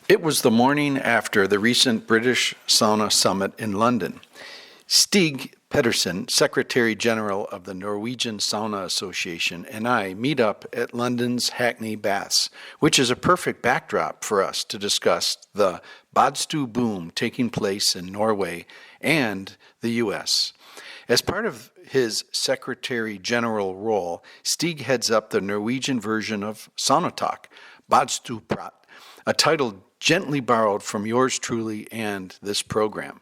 It was the morning after the recent British Sauna Summit in London. Stig Pettersen, Secretary General of the Norwegian Sauna Association, and I meet up at London's Hackney Baths, which is a perfect backdrop for us to discuss the Badstu Boom taking place in Norway and the U.S. As part of his Secretary General role, Stig heads up the Norwegian version of Sauna Talk, Badstuprat, a title gently borrowed from yours truly and this program.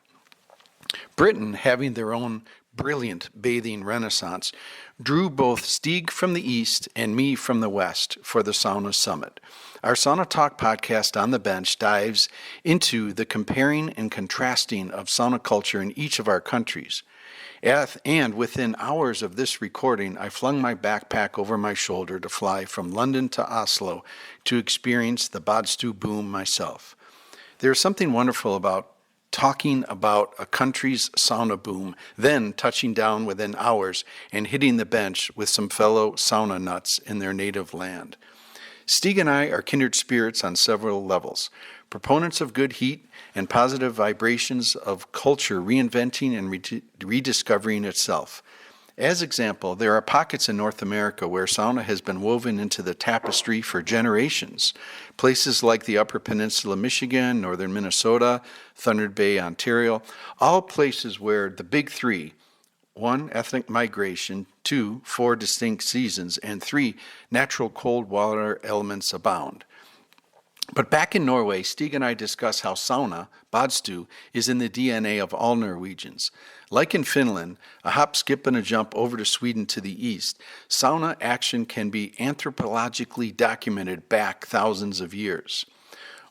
Britain, having their own brilliant bathing renaissance, drew both Stig from the east and me from the west for the Sauna Summit. Our Sauna Talk podcast on the bench dives into the comparing and contrasting of sauna culture in each of our countries. And within hours of this recording, I flung my backpack over my shoulder to fly from London to Oslo to experience the Badstu Boom myself. There's something wonderful about talking about a country's sauna boom, then touching down within hours and hitting the bench with some fellow sauna nuts in their native land. Stig and I are kindred spirits on several levels, proponents of good heat and positive vibrations of culture reinventing and rediscovering itself. As example, there are pockets in North America where sauna has been woven into the tapestry for generations. Places like the Upper Peninsula, Michigan, northern Minnesota, Thunder Bay, Ontario, all places where the big three, 1, ethnic migration, 2, 4 distinct seasons, and 3, natural cold water elements abound. But back in Norway, Stig and I discuss how sauna, Badstu, is in the DNA of all Norwegians. Like in Finland, a hop, skip, and a jump over to Sweden to the east, sauna action can be anthropologically documented back thousands of years.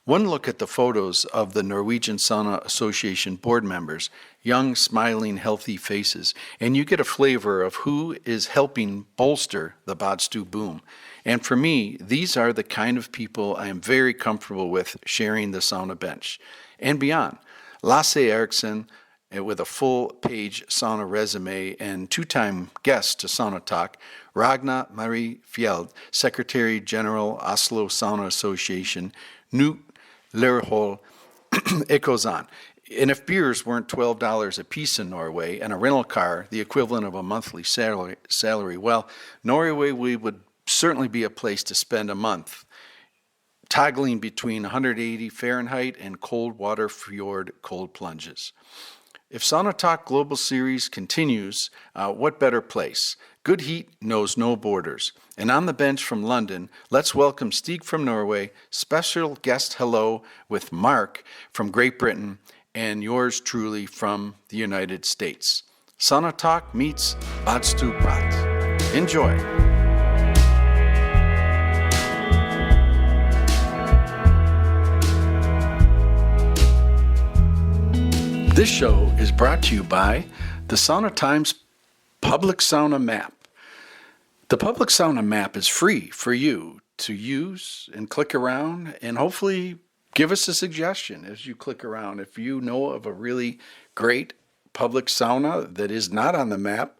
One look at the photos of the Norwegian Sauna Association board members, young, smiling, healthy faces, and you get a flavor of who is helping bolster the Badstu Boom. And for me, these are the kind of people I am very comfortable with sharing the sauna bench. And beyond, Lasse Eriksson, with a full-page sauna resume and two-time guest to Sauna Talk, Ragna Marie Fjeld, Secretary General, Oslo Sauna Association, Knut Lerhol Ekozan. And if beers weren't $12 a piece in Norway and a rental car the equivalent of a monthly salary, well, Norway would certainly be a place to spend a month, toggling between 180 Fahrenheit and cold water fjord cold plunges. If Sauna Talk Global Series continues, what better place? Good heat knows no borders. And on the bench from London, let's welcome Stig from Norway, special guest hello with Mark from Great Britain, and yours truly from the United States. Sauna Talk meets Badstuprat. Enjoy. This show is brought to you by the Sauna Times Public Sauna Map. The Public Sauna Map is free for you to use and click around, and hopefully give us a suggestion as you click around. If you know of a really great public sauna that is not on the map,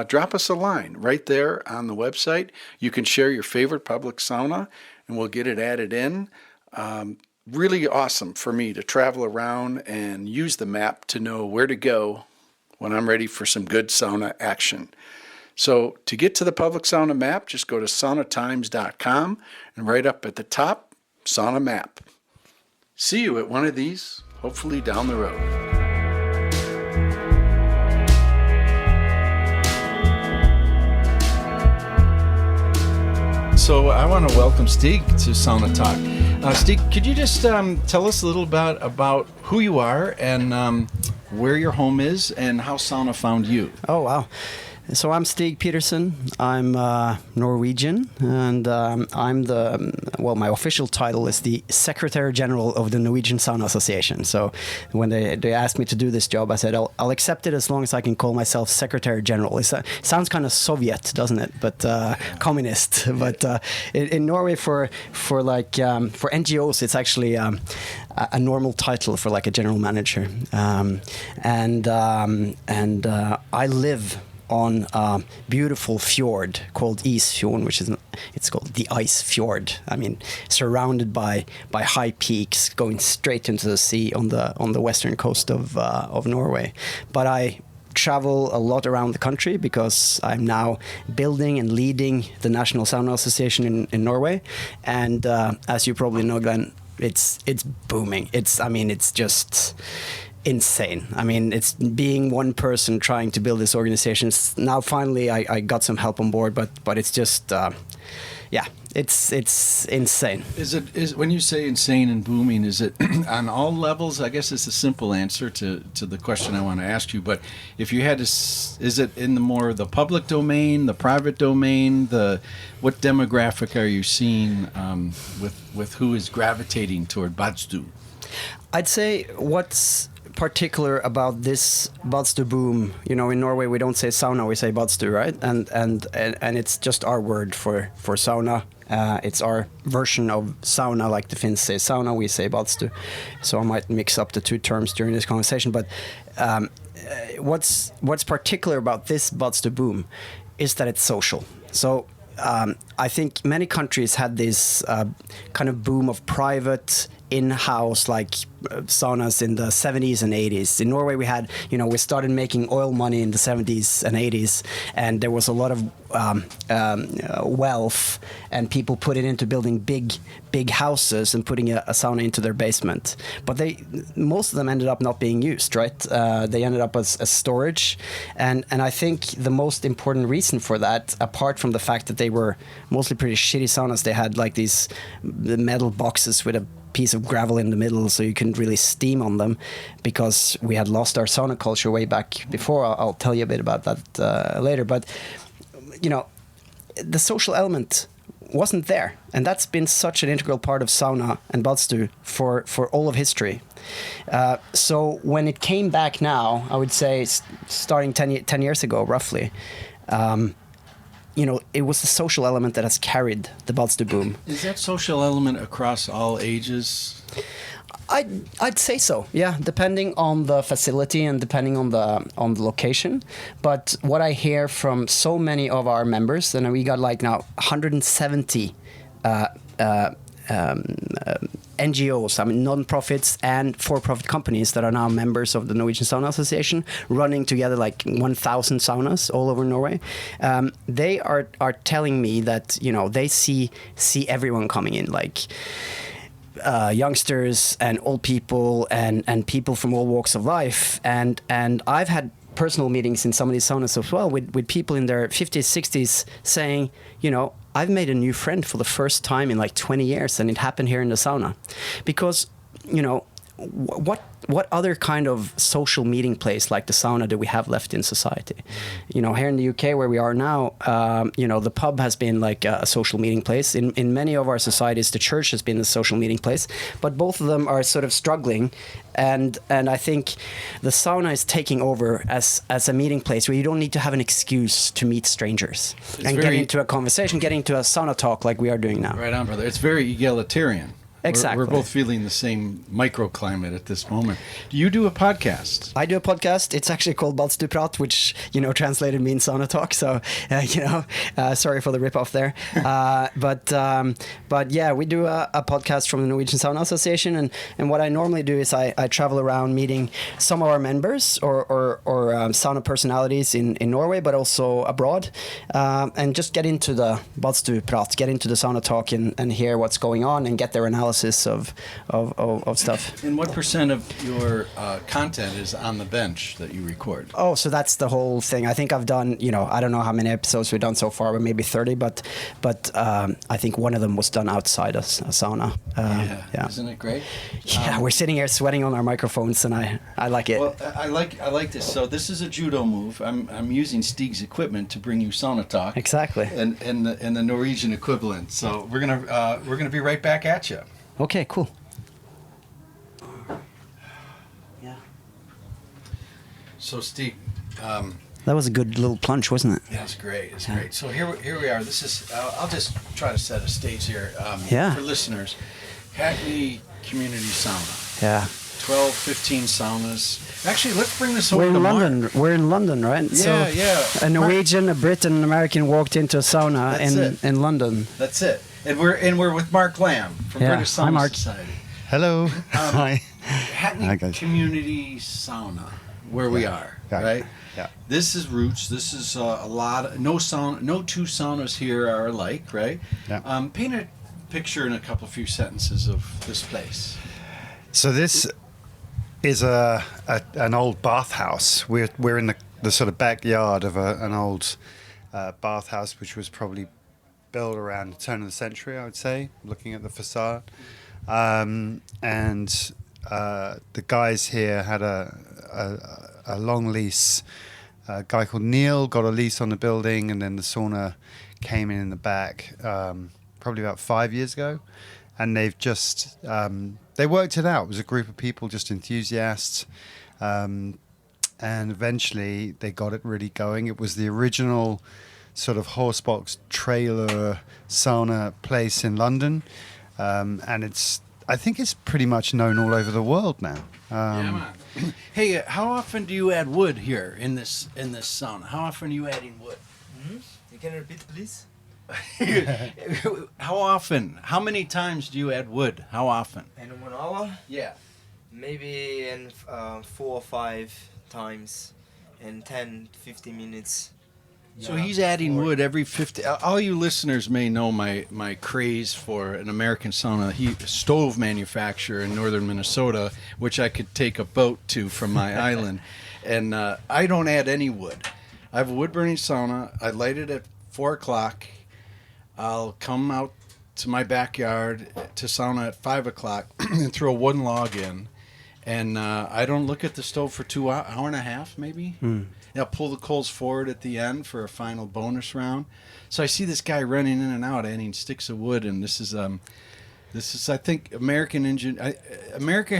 drop us a line right there on the website. You can share your favorite public sauna, and we'll get it added in. Really awesome for me to travel around and use the map to know where to go when I'm ready for some good sauna action. So to get to the Public Sauna Map, just go to saunatimes.com and right up at the top, Sauna Map. See you at one of these, hopefully down the road. So I want to welcome Stig to Sauna Talk. Stig, could you just tell us a little bit about who you are and where your home is and how sauna found you? Oh, wow. So I'm Stig Pettersen. I'm Norwegian, and I'm my official title is the Secretary General of the Norwegian Sauna Association. So when they asked me to do this job, I said, I'll accept it as long as I can call myself Secretary General. It sounds kind of Soviet, doesn't it? But communist. But in Norway, for NGOs, it's actually a normal title for like a general manager. And I live on a beautiful fjord called Isfjorden, it's called the Ice Fjord. I mean, surrounded by high peaks going straight into the sea on the western coast of Norway. But I travel a lot around the country because I'm now building and leading the National Sauna Association in Norway, and as you probably know, Glenn, it's booming. It's just insane. I mean, it's being one person trying to build this organization. Now finally I got some help on board, but it's just it's insane. Is when you say insane and booming, is it on all levels? I guess it's a simple answer to the question I want to ask you, but if you had to, is it in the public domain, the private domain, what demographic are you seeing with who is gravitating toward Badstu? I'd say what's particular about this Badstu Boom, in Norway we don't say sauna, we say Badstu, right? And it's just our word for sauna. It's our version of sauna, like the Finns say sauna, we say Badstu. So I might mix up the two terms during this conversation. But what's particular about this Badstu Boom is that it's social. So I think many countries had this kind of boom of private in-house saunas in the 70s and 80s. In Norway we had, we started making oil money in the 70s and 80s, and there was a lot of wealth, and people put it into building big houses and putting a sauna into their basement. But most of them ended up not being used, right? They ended up as storage, and I think the most important reason for that, apart from the fact that they were mostly pretty shitty saunas, they had these metal boxes with a piece of gravel in the middle, so you couldn't really steam on them because we had lost our sauna culture way back before. I'll tell you a bit about that later. But the social element wasn't there, and that's been such an integral part of sauna and Badstu for all of history. So when it came back now, I would say starting 10 years ago roughly, it was the social element that has carried the Badstu Boom. Is that social element across all ages? I'd say so, yeah, depending on the facility and depending on the location. But what I hear from so many of our members, and we got now 170 NGOs, non-profits and for-profit companies that are now members of the Norwegian Sauna Association, running together 1,000 saunas all over Norway. They are telling me that they see everyone coming in, youngsters and old people and people from all walks of life. And I've had personal meetings in some of these saunas as well with people in their 50s, 60s saying, I've made a new friend for the first time in 20 years, and it happened here in the sauna. Because, what other kind of social meeting place like the sauna do we have left in society? Here in the UK where we are now, the pub has been a social meeting place. In many of our societies, the church has been a social meeting place, but both of them are sort of struggling. And I think the sauna is taking over as a meeting place where you don't need to have an excuse to meet strangers and get into a conversation, get into a sauna talk like we are doing now. Right on, brother. It's very egalitarian. Exactly. We're both feeling the same microclimate at this moment. Do you do a podcast? I do a podcast. It's actually called Badstuprat, which, translated means Sauna Talk. So, sorry for the ripoff there. But yeah, we do a podcast from the Norwegian Sauna Association. And what I normally do is I travel around meeting some of our members or sauna personalities in Norway, but also abroad, and just get into the Badstuprat, get into the Sauna Talk and hear what's going on and get their analysis of stuff. And what % of your content is on the bench that you record? Oh, so that's the whole thing. I think I've done, I don't know how many episodes we've done so far, but maybe 30. But I think one of them was done outside a sauna. Yeah. Isn't it great? Yeah, we're sitting here sweating on our microphones, and I like it. Well, I like this. So this is a judo move. I'm using Stig's equipment to bring you Sauna Talk. Exactly. And the Norwegian equivalent. So we're gonna be right back at you. Okay, cool. Yeah. So Stig, that was a good little plunge, wasn't it? Yeah, it's great. It's great. So here we are. This is. I'll just try to set a stage here for listeners. Hackney Community Sauna. Yeah. 12, 15 saunas. Actually, let's bring this over We're to in Mark. London. We're in London, right? Yeah. A Norwegian, a Brit, and an American walked into a sauna That's in London. That's it. And we're with Mark Lamb from Yeah. British Hi, Sauna Mark. Society. Hello. Hi. Hackney Hi, guys. Community Sauna, where we are, Yeah. right? Yeah. This is roots. This is a lot. No two saunas here are alike, right? Yeah. Paint a picture in a few sentences of this place. So this is an old bathhouse. We're in the sort of backyard of an old bathhouse, which was probably built around the turn of the century, I would say, looking at the facade. And the guys here had a long lease. A guy called Neil got a lease on the building, and then the sauna came in the back probably about 5 years ago. And they've just, they worked it out. It was a group of people, just enthusiasts. And eventually they got it really going. It was the original sort of horsebox trailer sauna place in London. And I think it's pretty much known all over the world now. Yeah, man. Hey, how often do you add wood here in this sauna? How often are you adding wood? You can repeat, please? How often? How many times do you add wood? How often? In 1 hour? Yeah. Maybe in 4 or 5 times in 10, 15 minutes. So he's adding wood every 50. All you listeners may know my craze for an American sauna stove manufacturer in northern Minnesota, which I could take a boat to from my island. And I don't add any wood. I have a wood burning sauna. I light it at 4 o'clock. I'll come out to my backyard to sauna at 5 o'clock and throw a wooden log in. And I don't look at the stove for 2 hour and a half, maybe. I'll pull the coals forward at the end for a final bonus round. So I see this guy running in and out, adding sticks of wood, and this is I think America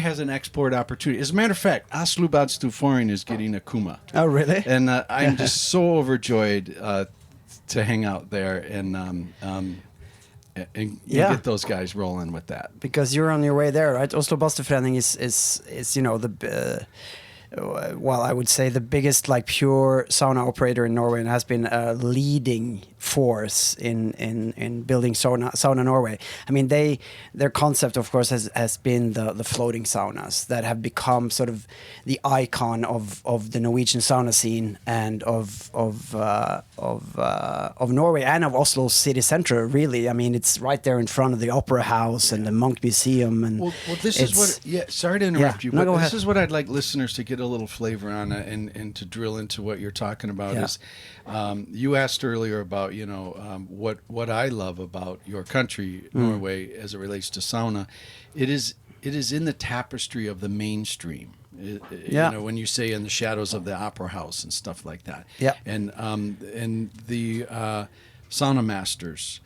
has an export opportunity. As a matter of fact, Badstu Boom is getting a Kuma. Oh, really? And I'm just so overjoyed to hang out there and get those guys rolling with that. Because you're on your way there, right? Oslo Badstuforening is the well, I would say the biggest like pure sauna operator in Norway, and has been a leading force in building sauna Norway. I mean, their concept, of course, has been the floating saunas that have become sort of the icon of the Norwegian sauna scene and of Norway and of Oslo city centre. Really, I mean, it's right there in front of the Opera House and the Munch Museum. And well, this is what. Yeah, sorry to interrupt you, no, but go this ahead. is what I'd like listeners to get a little flavor on and to drill into what you're talking about. Yeah. Is you asked earlier about what I love about your country, Norway, as it relates to sauna. It is in the tapestry of the mainstream. When you say in the shadows of the Opera House and stuff like that. Yeah. And the sauna masters.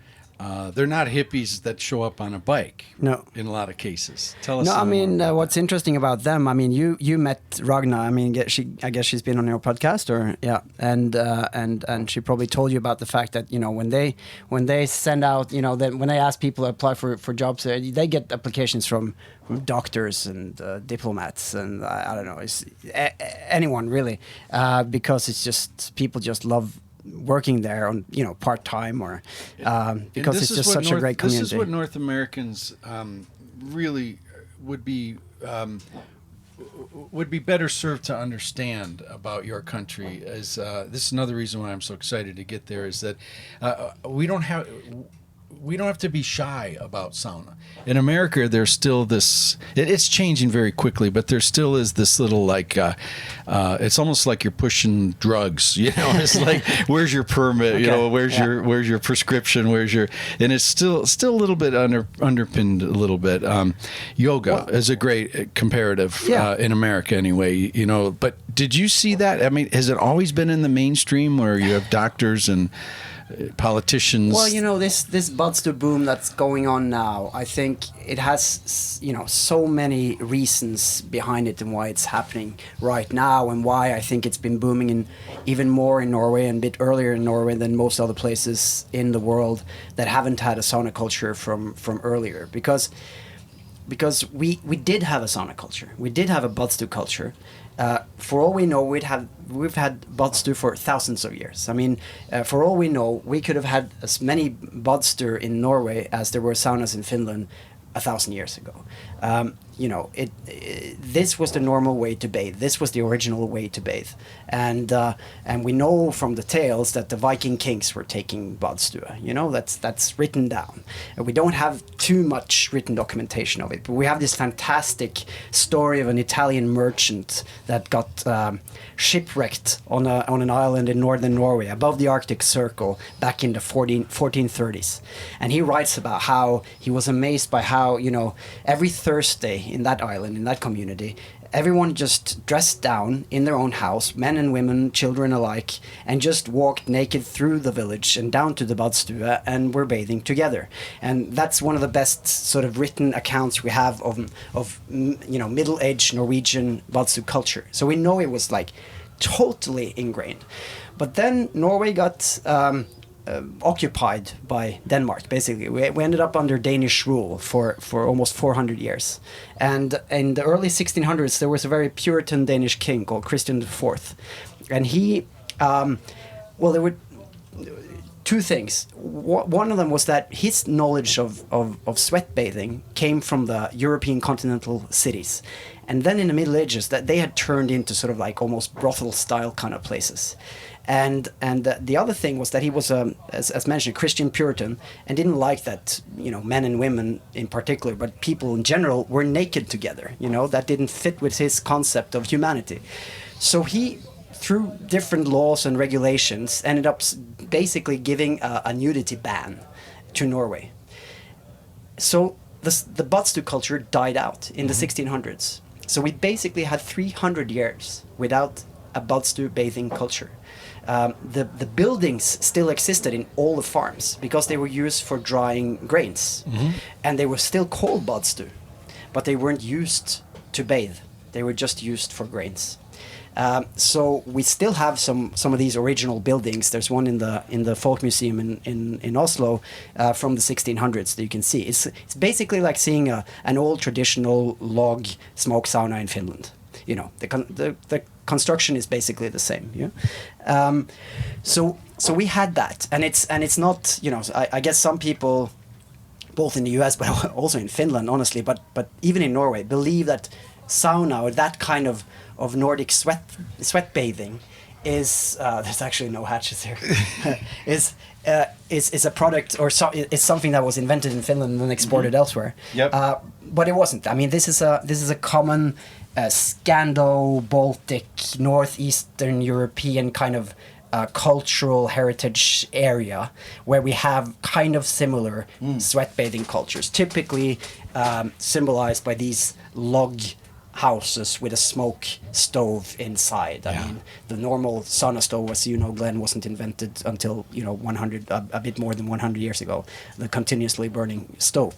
They're not hippies that show up on a bike. No. In a lot of cases. Tell us. No, I more mean, about what's interesting about them, I mean, you met Ragna. I mean, I guess she's been on your podcast, or and she probably told you about the fact that when they send out, that when they ask people to apply for jobs, they get applications from doctors and diplomats and I don't know, anyone really, because it's just people just love working there on part-time or because it's just such a great community. This is what North Americans really would be better served to understand about your country. Is this is another reason why I'm so excited to get there, is that we don't have to be shy about sauna. In America, there's still this, it's changing very quickly, but there still is this little it's almost like you're pushing drugs, it's like, where's your permit, Okay. where's your prescription, and it's still a little bit underpinned a little bit. Yoga is a great comparative in America anyway, but did you see that? I mean, has it always been in the mainstream where you have doctors and politicians? Well, this Badstu Boom that's going on now, I think it has, so many reasons behind it and why it's happening right now, and why I think it's been booming even more in Norway and a bit earlier in Norway than most other places in the world that haven't had a sauna culture from earlier. Because because we did have a sauna culture. We did have a Badstu culture. For all we know, we've had Badstu for thousands of years. I mean, for all we know, we could have had as many Badstu in Norway as there were saunas in Finland 1,000 years ago. You know, this was the normal way to bathe. This was the original way to bathe, and we know from the tales that the Viking kings were taking badstua. You know, that's written down. And we don't have too much written documentation of it, but we have this fantastic story of an Italian merchant that got shipwrecked on an island in northern Norway above the Arctic Circle back in the 1430s, and he writes about how he was amazed by how, you know, every Thursday in that island, in that community, everyone just dressed down in their own house, men and women, children alike, and just walked naked through the village and down to the badstua and were bathing together. And that's one of the best sort of written accounts we have of you know, middle-aged Norwegian badstu culture. So we know it was like totally ingrained. But then Norway got occupied by Denmark, basically. We ended up under Danish rule for almost 400 years. And in the early 1600s, there was a very Puritan Danish king called Christian IV. And he, well, there were two things. One of them was that his knowledge of sweat bathing came from the European continental cities. And then in the Middle Ages, that they had turned into sort of like almost brothel-style kind of places. And the other thing was that he was, as mentioned, a Christian Puritan, and didn't like that, you know, men and women in particular, but people in general were naked together. You know, that didn't fit with his concept of humanity. So he, through different laws and regulations, ended up basically giving a nudity ban to Norway. So the Badstu culture died out in the 1600s. So we basically had 300 years without a Badstu bathing culture. The buildings still existed in all the farms because they were used for drying grains, and they were still called badstu, but they weren't used to bathe. They were just used for grains. So we still have some of these original buildings. There's one in the Folk Museum in Oslo from the 1600s that you can see. It's basically like seeing an old traditional log smoke sauna in Finland. You know, the construction is basically the same. Yeah. So we had that, and it's not, you know, I guess some people, both in the US but also in Finland, honestly, but even in Norway, believe that sauna, or that kind of Nordic sweat bathing, is there's actually no hatches here. is a product, or it's something that was invented in Finland and then exported elsewhere. Yep. But it wasn't. I mean, this is a common Scando-Baltic, northeastern European kind of cultural heritage area where we have kind of similar sweat bathing cultures, typically symbolized by these log houses with a smoke stove inside. I mean, the normal sauna stove, as you know, Glenn, wasn't invented until, you know, a bit more than 100 years ago. The continuously burning stove.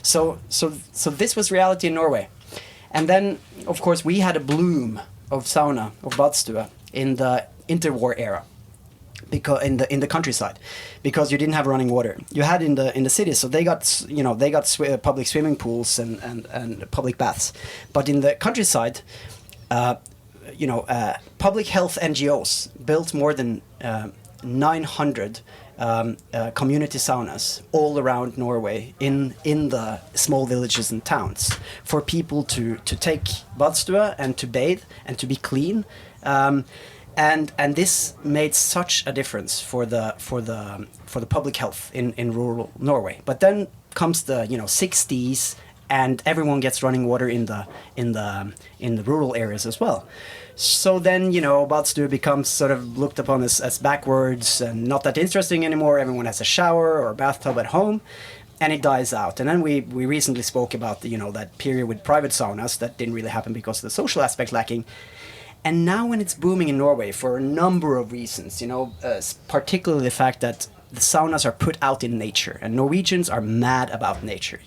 So this was reality in Norway. And then, of course, we had a bloom of sauna, of badstua, in the interwar era, because in the countryside, because you didn't have running water. You had in the cities, so they got public swimming pools and public baths, but in the countryside, public health NGOs built more than 900 community saunas all around Norway in the small villages and towns for people to take badstua and to bathe and to be clean. And this made such a difference for the public health in rural Norway. But then comes the 60s, and everyone gets running water in the rural areas as well. So then, Badstu becomes sort of looked upon as backwards and not that interesting anymore. Everyone has a shower or a bathtub at home, and it dies out. And then we recently spoke about that period with private saunas that didn't really happen because of the social aspect lacking. And now when it's booming in Norway for a number of reasons, particularly the fact that the saunas are put out in nature, and Norwegians are mad about nature.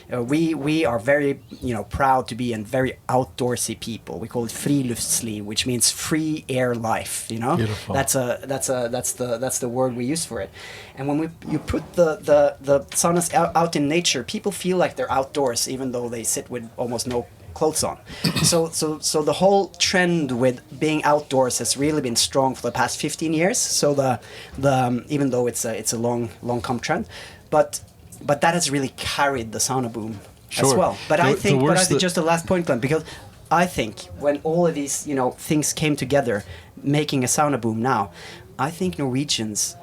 We are very proud to be a very outdoorsy people. We call it friluftsliv, which means free air life. Beautiful. That's the word we use for it. And when you put the saunas out in nature, people feel like they're outdoors, even though they sit with almost no clothes on. So the whole trend with being outdoors has really been strong for the past 15 years. So the even though it's a long come trend, but that has really carried the sauna boom as well. But I think just the last point, Glenn, because I think when all of these things came together, making a sauna boom now, I think Norwegians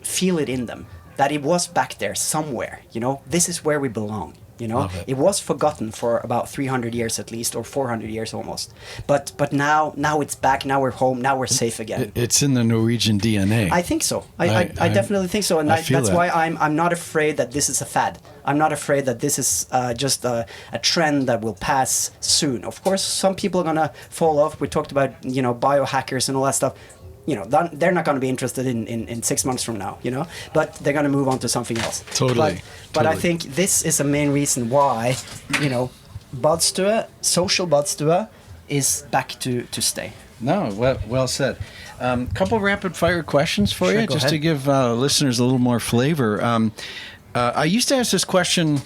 feel it in them that it was back there somewhere. This is where we belong. It was forgotten for about 300 years at least, or 400 years almost. But now it's back. Now we're home. Now we're safe again. It's in the Norwegian DNA. I think so. I definitely think so, and that's why I'm not afraid that this is a fad. I'm not afraid that this is just a trend that will pass soon. Of course, some people are gonna fall off. We talked about biohackers and all that stuff. They're not going to be interested in 6 months from now, but they're going to move on to something else. Totally. But I think this is a main reason why, Badstue, social Badstue, is back to stay. No, well said. Couple rapid fire questions for you, just to give listeners a little more flavor. I used to ask this question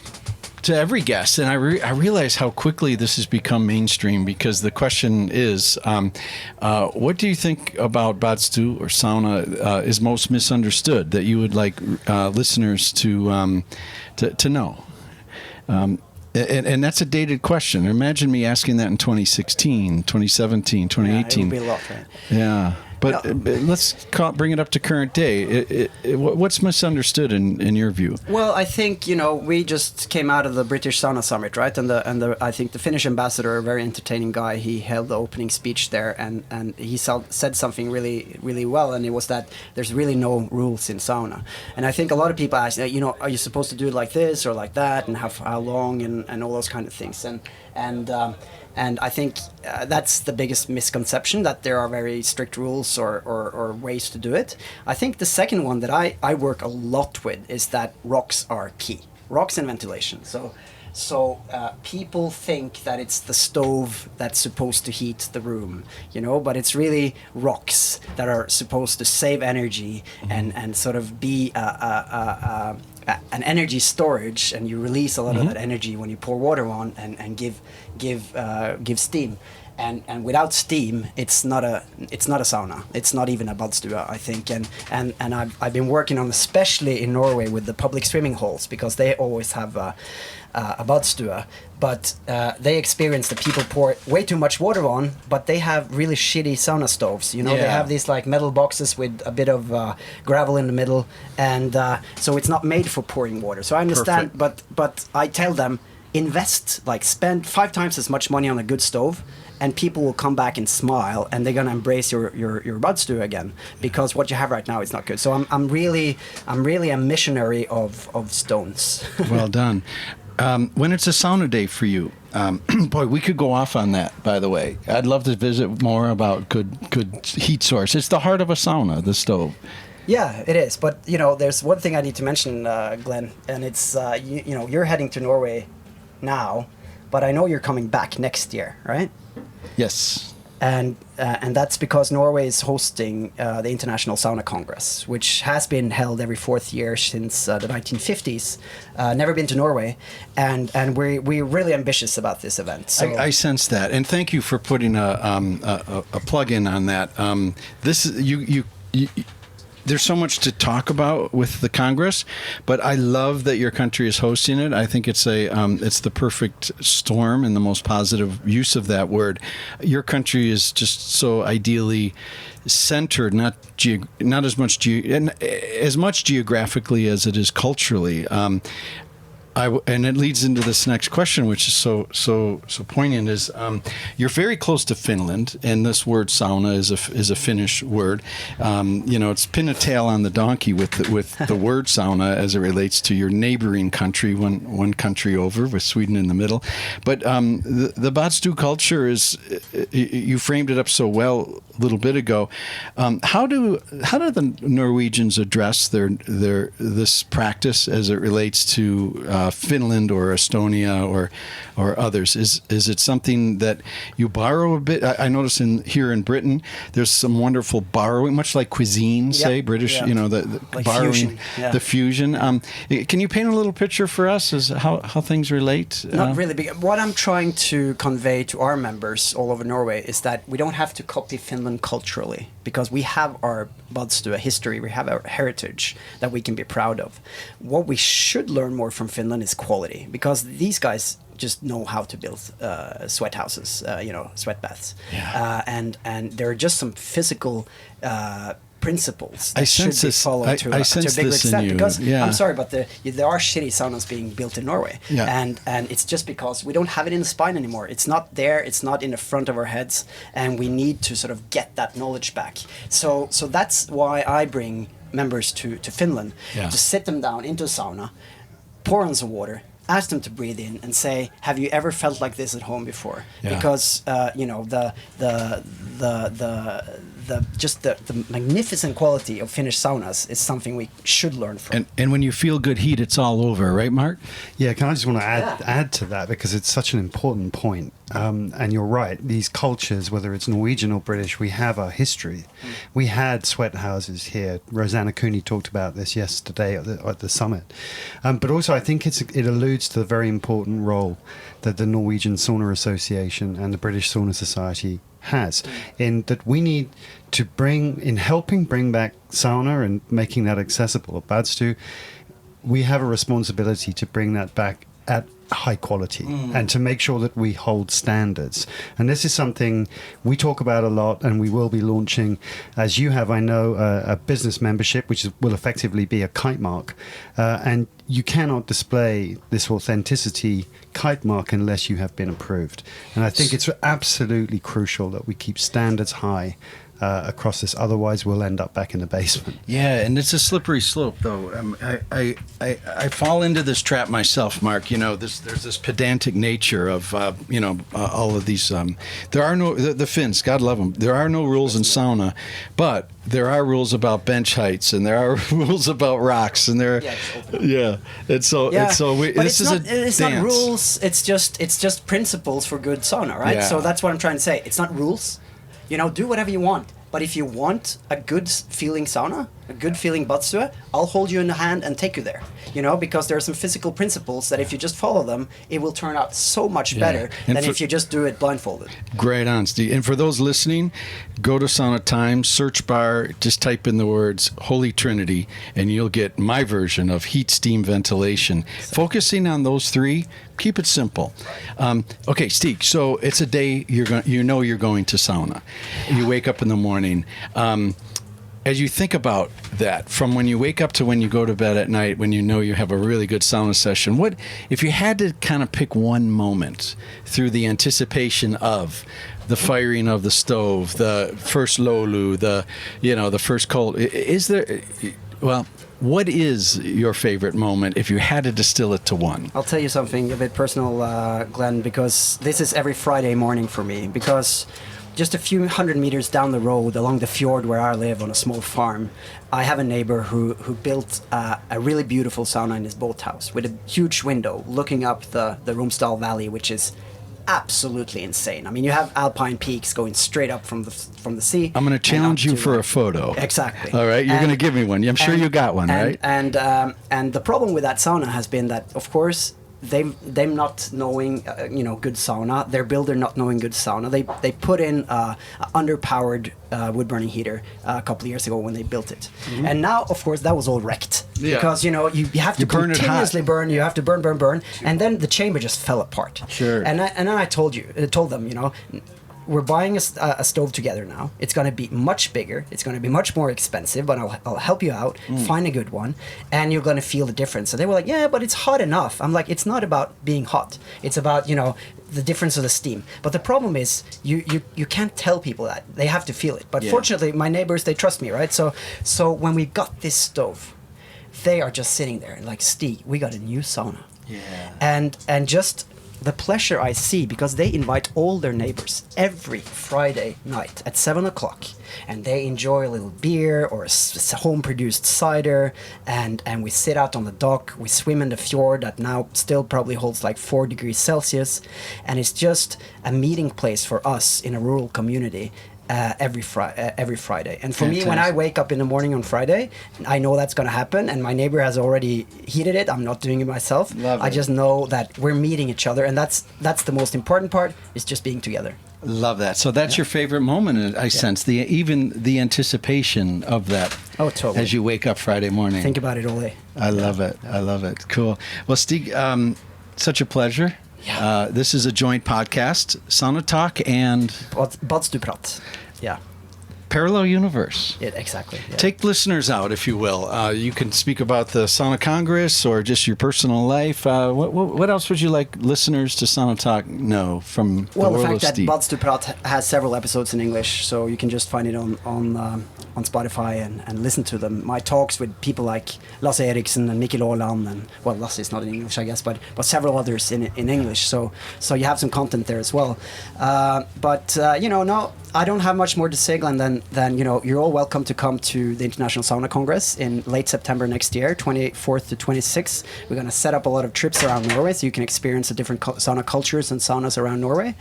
to every guest, and I realize how quickly this has become mainstream, because the question is, what do you think about Badstu or sauna is most misunderstood that you would like listeners to know? And that's a dated question. Imagine me asking that in 2016, 2017, 2018. Yeah, it would be a lot, right? Yeah. But let's bring it up to current day. What's misunderstood in your view? Well, I think we just came out of the British Sauna Summit, right? And I think the Finnish ambassador, a very entertaining guy, he held the opening speech there, and he said something really, really well, and it was that there's really no rules in sauna. And I think a lot of people ask, are you supposed to do it like this or like that, and how long, and all those kind of things, and I think that's the biggest misconception, that there are very strict rules or ways to do it. I think the second one that I work a lot with is that rocks are key. Rocks and ventilation. So people think that it's the stove that's supposed to heat the room, but it's really rocks that are supposed to save energy and sort of be an energy storage, and you release a lot of that energy when you pour water on and give steam. And without steam, it's not a sauna. It's not even a badstue, I think. And I've been working on, especially in Norway, with the public swimming halls, because they always have a badstue, but they experience that people pour way too much water on, but they have really shitty sauna stoves. They have these like metal boxes with a bit of gravel in the middle, and so it's not made for pouring water. So I understand, but I tell them, spend 5 times as much money on a good stove, and people will come back and smile, and they're gonna embrace your badstue again, because what you have right now is not good. So I'm really a missionary of stones. Well done. When it's a sauna day for you, boy, we could go off on that, by the way. I'd love to visit more about good heat source. It's the heart of a sauna, the stove. Yeah, it is. But, there's one thing I need to mention, Glenn, and it's, you're heading to Norway now, but I know you're coming back next year, right? Yes. And that's because Norway is hosting the International Sauna Congress, which has been held every 4th year since the 1950s. Never been to Norway, and we're really ambitious about this event. So I sense that, and thank you for putting a plug in on that. There's so much to talk about with the Congress, but I love that your country is hosting it. I think it's the perfect storm and the most positive use of that word. Your country is just so ideally centered, not as much geographically as it is culturally. and it leads into this next question, which is so poignant. Is you're very close to Finland, and this word sauna is a Finnish word. It's pin a tail on the donkey with the word sauna as it relates to your neighboring country, one country over, with Sweden in the middle. But the Badstu culture is, you framed it up so well a little bit ago. How do the Norwegians address this practice as it relates to Finland or Estonia or others? Is it something that you borrow a bit? I notice here in Britain, there's some wonderful borrowing, much like cuisine, say British. Yeah. The like borrowing, fusion. Yeah. the fusion. Can you paint a little picture for us as how things relate? Not really big. What I'm trying to convey to our members all over Norway is that we don't have to copy Finland culturally, because we have our Badstu history, we have our heritage that we can be proud of. What we should learn more from Finland is quality, because these guys just know how to build sweat houses, sweat baths. Yeah. And there are just some physical principles I that should sense be this. followed to a sense bigger this in extent. you. Because Yeah. I'm sorry, but there are shitty saunas being built in Norway, Yeah. and it's just because we don't have it in the spine anymore. It's not there. It's not in the front of our heads, and we need to sort of get that knowledge back. So that's why I bring members to Finland, to sit them down into a sauna, pour on some water, ask them to breathe in, and say, "Have you ever felt like this at home before?" Yeah. Because the magnificent quality of Finnish saunas is something we should learn from. And when you feel good heat, it's all over, right, Mark? Yeah, I just want to add to that, because it's such an important point. And you're right, these cultures, whether it's Norwegian or British, we have a history. We had sweat houses here. Rosanna Cooney talked about this yesterday at the summit. But also, I think it alludes to the very important role that the Norwegian Sauna Association and the British Sauna Society has, in that we need to helping bring back sauna and making that accessible at Badstu. We have a responsibility to bring that back at high quality and to make sure that we hold standards. And this is something we talk about a lot, and we will be launching, as you have, I know, a business membership, which will effectively be a kite mark. And you cannot display this authenticity kite mark unless you have been approved. And I think it's absolutely crucial that we keep standards high across this. Otherwise, we'll end up back in the basement. Yeah, and it's a slippery slope, though. I fall into this trap myself, Mark. There's this pedantic nature of all of these. There are the Finns, God love them. There are no rules in sauna, but there are rules about bench heights, and there are rules about rocks, and it's not rules. It's just principles for good sauna, right? Yeah. So that's what I'm trying to say. It's not rules. Do whatever you want. But if you want a good feeling sauna, a good feeling Badstu, I'll hold you in the hand and take you there. Because there are some physical principles that if you just follow them, it will turn out so much better than if you just do it blindfolded. Great on, Steve. And for those listening, go to Sauna Times, search bar, just type in the words Holy Trinity, and you'll get my version of heat, steam, ventilation. Focusing on those three, keep it simple. Okay, Stig, so it's a day you're going to sauna. You wake up in the morning. As you think about that, from when you wake up to when you go to bed at night, when you have a really good sauna session, what if you had to kind of pick one moment through the anticipation of the firing of the stove, the first lolu, the first cold, what is your favorite moment if you had to distill it to one? I'll tell you something a bit personal, Glenn, because this is every Friday morning for me, because just a few hundred meters down the road along the fjord where I live on a small farm, I have a neighbor who built a really beautiful sauna in his boathouse with a huge window looking up the Romsdal Valley, which is absolutely insane. I mean, you have alpine peaks going straight up from the sea. I'm going to challenge you for a photo. Exactly. All right, you're going to give me one. I'm sure you got one, right? And the problem with that sauna has been that, of course, them not knowing good sauna, their builder not knowing good sauna, they put in a underpowered wood burning heater a couple of years ago when they built it. And now, of course, that was all wrecked because you have to continuously burn, you have to burn, and then the chamber just fell apart. Sure. And then I told them, we're buying a stove together now. It's going to be much bigger. It's going to be much more expensive, but I'll help you out, find a good one, and you're going to feel the difference. So they were like, yeah, but it's hot enough. I'm like, it's not about being hot. It's about, the difference of the steam. But the problem is you can't tell people that. They have to feel it. But fortunately, my neighbors, they trust me, right? So when we got this stove, they are just sitting there and like, Stig, we got a new sauna. Yeah. And just the pleasure I see, because they invite all their neighbors every Friday night at 7 o'clock, and they enjoy a little beer or home-produced cider, and we sit out on the dock, we swim in the fjord that now still probably holds like 4 degrees Celsius, and it's just a meeting place for us in a rural community. Every Friday. And for me, when I wake up in the morning on Friday, I know that's going to happen, and my neighbor has already heated it. I'm not doing it myself. I just know that we're meeting each other, and that's the most important part, is just being together. Love that. So that's your favorite moment, I sense, even the anticipation of that. Oh, totally. As you wake up Friday morning. Think about it all day. I love it. I love it. Cool. Well, Stig, such a pleasure. Yeah. This is a joint podcast, Sauna Talk and Badstuprat. Yeah. Parallel Universe. Yeah, exactly. Yeah. Take listeners out, if you will. You can speak about the Sauna Congress or just your personal life. What else would you like listeners to Sauna Talk know from the world the of fact that Stig? Badstuprat has several episodes in English, so you can just find it on Spotify and listen to them. My talks with people like Lasse Eriksen and Mikkel Åland, and well, Lasse is not in English, I guess, but several others in English. So you have some content there as well. No, I don't have much more to say, Glenn, than you're all welcome to come to the International Sauna Congress in late September next year, 24th to 26th. We're going to set up a lot of trips around Norway so you can experience the different sauna cultures and saunas around Norway.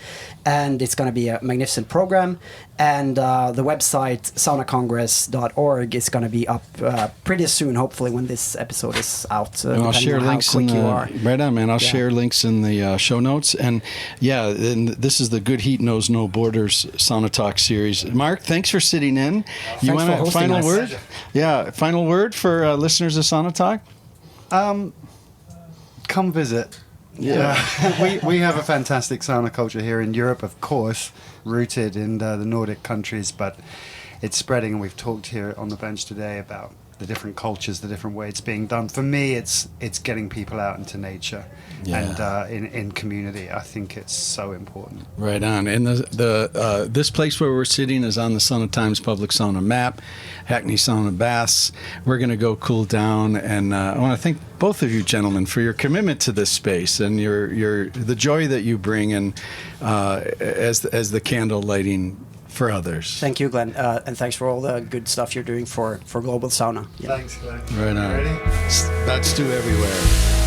And it's going to be a magnificent program. And the website, saunacongress.org, is going to be up pretty soon, hopefully, when this episode is out. And I'll share links in right on, man. I'll share links in the show notes. And and this is the Good Heat Knows No Borders Sauna Talk series. Mark, thanks for sitting in. You want a final word? Yeah, final word for listeners of Sauna Talk? Come visit. Yeah. we have a fantastic sauna culture here in Europe, of course, rooted in the Nordic countries, but it's spreading, and we've talked here on the bench today about the different cultures, the different way it's being done. For me, it's getting people out into nature and in community. I think it's so important. Right on. And this place where we're sitting is on the Sauna Times public sauna map, Hackney Baths. We're going to go cool down, and I want to thank both of you gentlemen for your commitment to this space and the joy that you bring, and as the candle lighting for others. Thank you, Glenn, and thanks for all the good stuff you're doing for global sauna. Thanks, Glenn. Right on. Ready? Badstu everywhere.